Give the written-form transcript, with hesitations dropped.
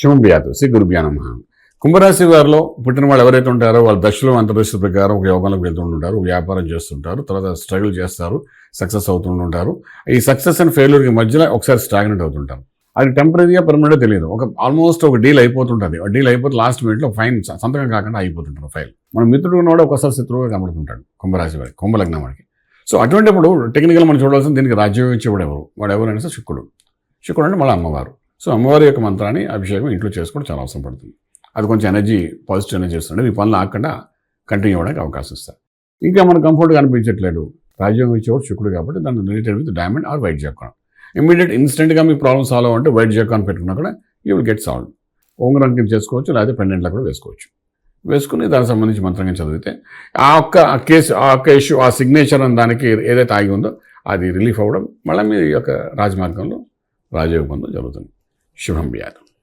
శుభం బియాదు శ్రీ గురుభ్యో నమః. కుంభరాశి వారిలో పుట్టిన వాళ్ళు ఎవరైతే ఉంటారో వాళ్ళు దశలో అంతర్దశ ప్రకారం ఒక యోగంలోకి వెళ్తుంటారు, వ్యాపారం చేస్తుంటారు, తర్వాత స్ట్రగుల్ చేస్తారు, సక్సెస్ అవుతుంటారు. ఈ సక్సెస్ అండ్ ఫెయిల్యూర్కి మధ్యలో ఒకసారి స్టాగ్నెంట్ అవుతుంటారు. అది టెంపరీగా పర్మనెంట్ తెలియదు. ఆల్మోస్ట్ ఒక డీల్ అయిపోతుంటుంది. ఆ డీల్ అయిపోతే లాస్ట్ మినిట్లో ఫైన్ సంతకం కాకుండా అయిపోతుంటారు ఫైల్. మన మిత్రుడు ఉన్నవాడు ఒకసారి శత్రువుగా కనబడుతుంటాడు కుంభరాశి వారికి, కుంభలగ్నం వాడికి. సో అటువంటిప్పుడు టెక్నికల్ మనం చూడాల్సింది దీనికి రాజ్యం ఇచ్చేవాడు ఎవరు, వాడు ఎవరైనా శుక్రుడు. శుక్రుడు అంటే మళ్ళీ అమ్మవారు. సో అమ్మవారి యొక్క మంత్రాన్ని అభిషేకం ఇంట్లో చేసుకోవడం చాలా అవసరం పడుతుంది. అది కొంచెం ఎనర్జీ, పాజిటివ్ ఎనర్జీ ఇస్తుంది. మీ పనులు ఆకుండా కంటిన్యూ అవ్వడానికి అవకాశం ఇస్తారు. ఇంకా మనకు కంఫర్ట్గా అనిపించట్లేదు, రాజ్యం ఇచ్చేవాడు శుక్రుడు కాబట్టి దాన్ని related with diamond or white zircon. Immediate ఇన్స్టెంట్గా మీ ప్రాబ్లమ్ సాల్వ్ అవ్వంటే వైట్ జాకాన్ పెట్టుకున్నా కూడా యూ విల్ గెట్ సాల్వ్. ఉంగరం కింద చేసుకోవచ్చు, లేకపోతే పెండెంట్లో కూడా వేసుకోవచ్చు. వేసుకుని దానికి సంబంధించి మంత్రంగా చదివితే ఆ కేసు, ఆ ఇష్యూ, ఆ సిగ్నేచర్ అని దానికి ఏదైతే ఆగి ఉందో అది రిలీఫ్ అవ్వడం, మళ్ళీ మీ యొక్క రాజమార్గంలో రాజయోగ బంధం జరుగుతుంది. శుభం బియాదు.